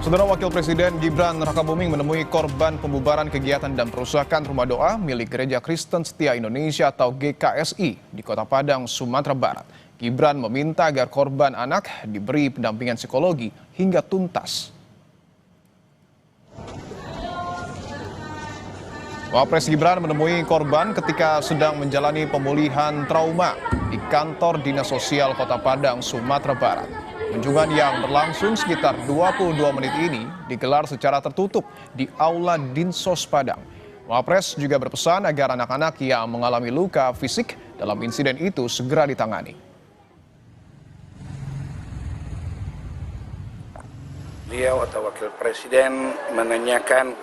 Saudara Wakil Presiden Gibran Rakabuming menemui korban pembubaran kegiatan dan perusakan rumah doa milik Gereja Kristen Setia Indonesia atau GKSI di Kota Padang, Sumatera Barat. Gibran meminta agar korban anak diberi pendampingan psikologi hingga tuntas. Wapres Gibran menemui korban ketika sedang menjalani pemulihan trauma di kantor Dinas Sosial Kota Padang, Sumatera Barat. Kunjungan yang berlangsung sekitar 22 menit ini digelar secara tertutup di Aula Dinsos Padang. Wapres juga berpesan agar anak-anak yang mengalami luka fisik dalam insiden itu segera ditangani. Beliau atau Wakil Presiden menanyakan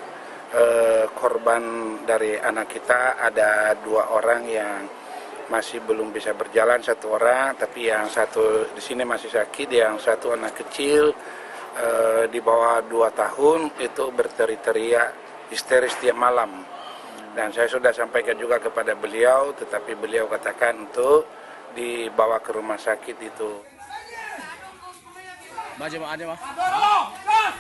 korban dari anak kita, ada 2 orang yang masih belum bisa berjalan, 1 orang, tapi yang satu di sini masih sakit, yang satu anak kecil di bawah 2 tahun itu berteriak histeris tiap malam. Dan saya sudah sampaikan juga kepada beliau, tetapi beliau katakan untuk dibawa ke rumah sakit itu.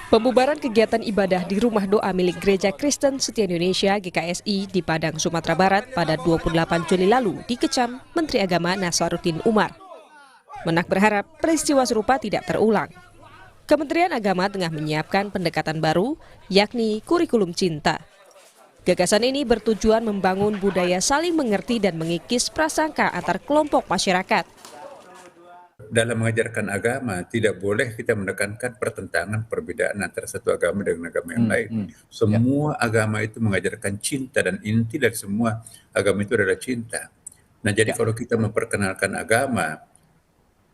Pembubaran kegiatan ibadah di rumah doa milik Gereja Kristen Setia Indonesia GKSI di Padang, Sumatera Barat pada 28 Juli lalu dikecam Menteri Agama Nasaruddin Umar. Menak berharap peristiwa serupa tidak terulang. Kementerian Agama tengah menyiapkan pendekatan baru, yakni kurikulum cinta. Gagasan ini bertujuan membangun budaya saling mengerti dan mengikis prasangka antar kelompok masyarakat. Dalam mengajarkan agama, tidak boleh kita menekankan pertentangan perbedaan antara satu agama dengan agama yang lain. Semua agama itu mengajarkan cinta, dan inti dari semua agama itu adalah cinta. Nah, jadi kalau kita memperkenalkan agama,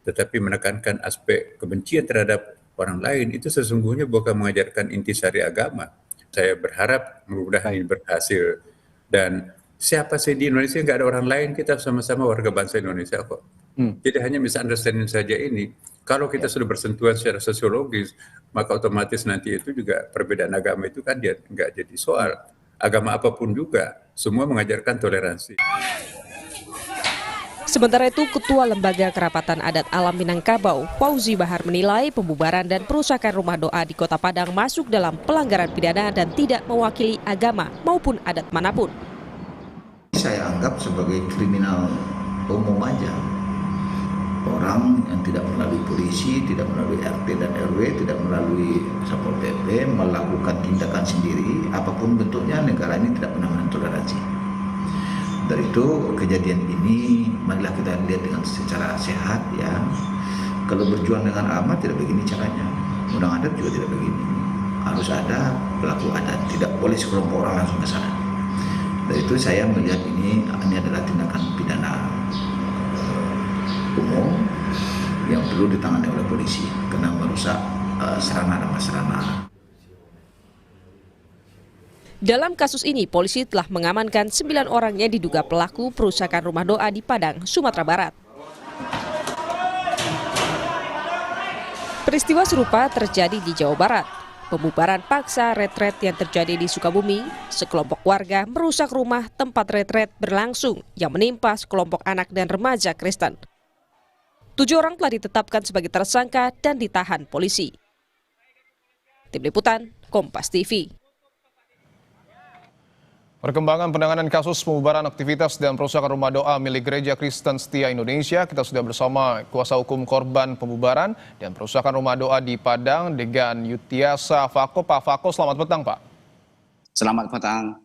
tetapi menekankan aspek kebencian terhadap orang lain, itu sesungguhnya bukan mengajarkan intisari agama. Saya berharap mudah-mudahan ini berhasil. Dan siapa sih di Indonesia, nggak ada orang lain, kita sama-sama warga bangsa Indonesia kok. Jadi hanya misunderstanding saja ini. Kalau kita sudah bersentuhan secara sosiologis, maka otomatis nanti itu juga perbedaan agama itu kan dia nggak jadi soal. Agama apapun juga, semua mengajarkan toleransi. Sementara itu, Ketua Lembaga Kerapatan Adat Alam Minangkabau, Fauzi Bahar menilai pembubaran dan perusakan rumah doa di Kota Padang masuk dalam pelanggaran pidana dan tidak mewakili agama maupun adat manapun. Saya anggap sebagai kriminal umum aja. Orang yang tidak melalui polisi, tidak melalui RT dan RW, tidak melalui Satpol PP, melakukan tindakan sendiri, apapun bentuknya, negara ini tidak pernah mentoleransi. Dari itu, kejadian ini marilah kita lihat dengan secara sehat ya. Kalau berjuang dengan agama tidak begini caranya. Undang adat juga tidak begini. Harus ada pelaku adat, tidak boleh sekelompok orang langsung ke sana. Dari itu saya melihat ini adalah tindakan pidana umum yang perlu ditangani oleh polisi karena merusak sarana dan prasarana. Dalam kasus ini, polisi telah mengamankan 9 orang yang diduga pelaku perusakan rumah doa di Padang, Sumatera Barat. Peristiwa serupa terjadi di Jawa Barat. Pembubaran paksa retret yang terjadi di Sukabumi, sekelompok warga merusak rumah tempat retret berlangsung yang menimpa sekelompok anak dan remaja Kristen. 7 orang telah ditetapkan sebagai tersangka dan ditahan polisi. Tim Liputan, Kompas TV. Perkembangan penanganan kasus pembubaran aktivitas dan perusakan rumah doa milik Gereja Kristen Setia Indonesia, kita sudah bersama kuasa hukum korban pembubaran dan perusakan rumah doa di Padang, Degan Yutiasa Fako. Pak Fako, selamat petang, Pak. Selamat petang.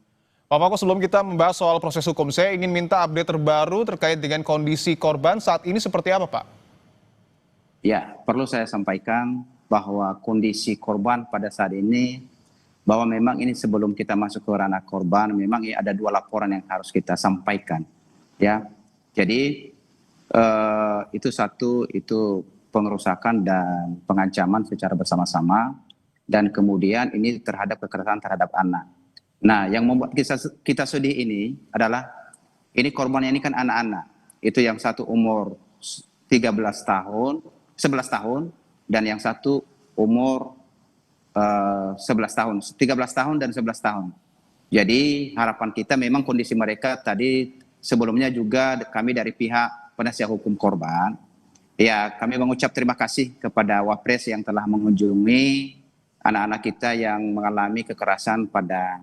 Pak Fako, sebelum kita membahas soal proses hukum, saya ingin minta update terbaru terkait dengan kondisi korban saat ini seperti apa, Pak? Ya, perlu saya sampaikan bahwa kondisi korban pada saat ini, bahwa memang ini sebelum kita masuk ke ranah korban, memang ada 2 laporan yang harus kita sampaikan. Ya, jadi itu satu, itu pengerusakan dan pengancaman secara bersama-sama, dan kemudian ini terhadap kekerasan terhadap anak. Nah, yang membuat kita sedih ini adalah, ini korbannya ini kan anak-anak. Itu yang satu umur 11 tahun, dan yang satu umur 11 tahun, 13 tahun dan 11 tahun. Jadi harapan kita memang kondisi mereka tadi sebelumnya juga kami dari pihak penasihat hukum korban, ya kami mengucap terima kasih kepada Wapres yang telah mengunjungi anak-anak kita yang mengalami kekerasan pada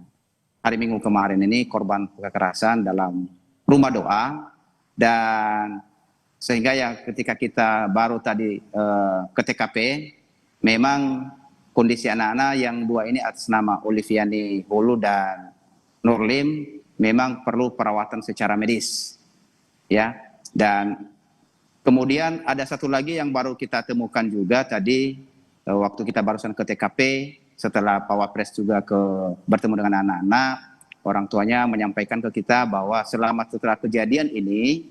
hari Minggu kemarin ini, korban kekerasan dalam rumah doa. Dan sehingga ya ketika kita baru tadi ke TKP, memang kondisi anak-anak yang dua ini atas nama Oliviani Hulu dan Nurlim memang perlu perawatan secara medis, ya. Dan kemudian ada satu lagi yang baru kita temukan juga tadi waktu kita barusan ke TKP, setelah Pak Wapres juga bertemu dengan anak-anak, orang tuanya menyampaikan ke kita bahwa setelah kejadian ini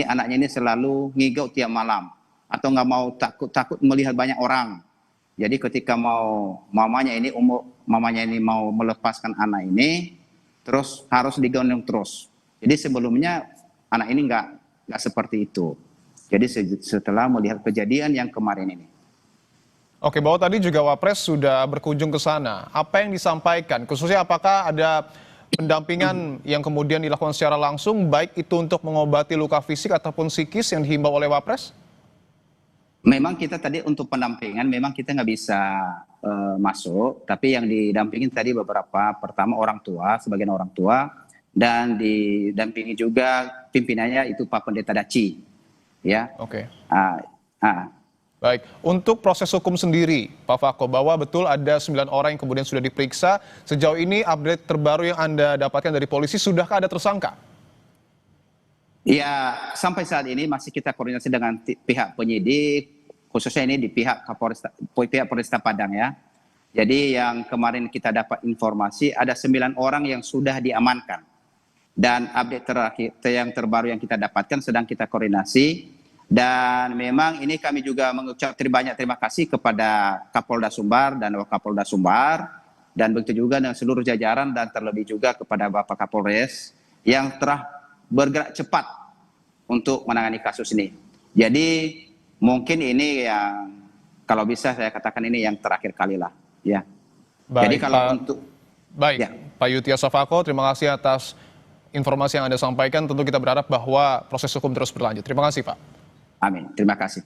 anaknya ini selalu ngigau tiap malam atau nggak mau takut melihat banyak orang. Jadi ketika mamanya ini mau melepaskan anak ini, terus harus digendong terus. Jadi sebelumnya anak ini nggak seperti itu. Jadi setelah melihat kejadian yang kemarin ini. Oke, bahwa tadi juga Wapres sudah berkunjung ke sana. Apa yang disampaikan? Khususnya apakah ada pendampingan yang kemudian dilakukan secara langsung, baik itu untuk mengobati luka fisik ataupun psikis yang dihimbau oleh Wapres? Memang kita tadi untuk pendampingan, memang kita nggak bisa masuk, tapi yang didampingin tadi beberapa, pertama orang tua, sebagian orang tua, dan didampingi juga pimpinannya itu Pak Pendeta Daci, ya. Oke. Baik, untuk proses hukum sendiri, Pak Fako, bahwa betul ada 9 orang yang kemudian sudah diperiksa. Sejauh ini update terbaru yang Anda dapatkan dari polisi, sudahkah ada tersangka? Ya, sampai saat ini masih kita koordinasi dengan pihak penyidik, khususnya ini di pihak Polresta Padang, ya. Jadi yang kemarin kita dapat informasi ada 9 orang yang sudah diamankan. Dan update terakhir yang terbaru yang kita dapatkan sedang kita koordinasi. Dan memang ini kami juga mengucap banyak terima kasih kepada Kapolda Sumbar dan Wakapolda Sumbar, dan begitu juga dengan seluruh jajaran dan terlebih juga kepada Bapak Kapolres yang telah bergerak cepat untuk menangani kasus ini. Jadi mungkin ini yang kalau bisa saya katakan ini yang terakhir kali lah, ya. Baik, jadi kalau untuk ya. Pak Yutiasa Fako, terima kasih atas informasi yang Anda sampaikan. Tentu kita berharap bahwa proses hukum terus berlanjut. Terima kasih, Pak. Amin. Terima kasih.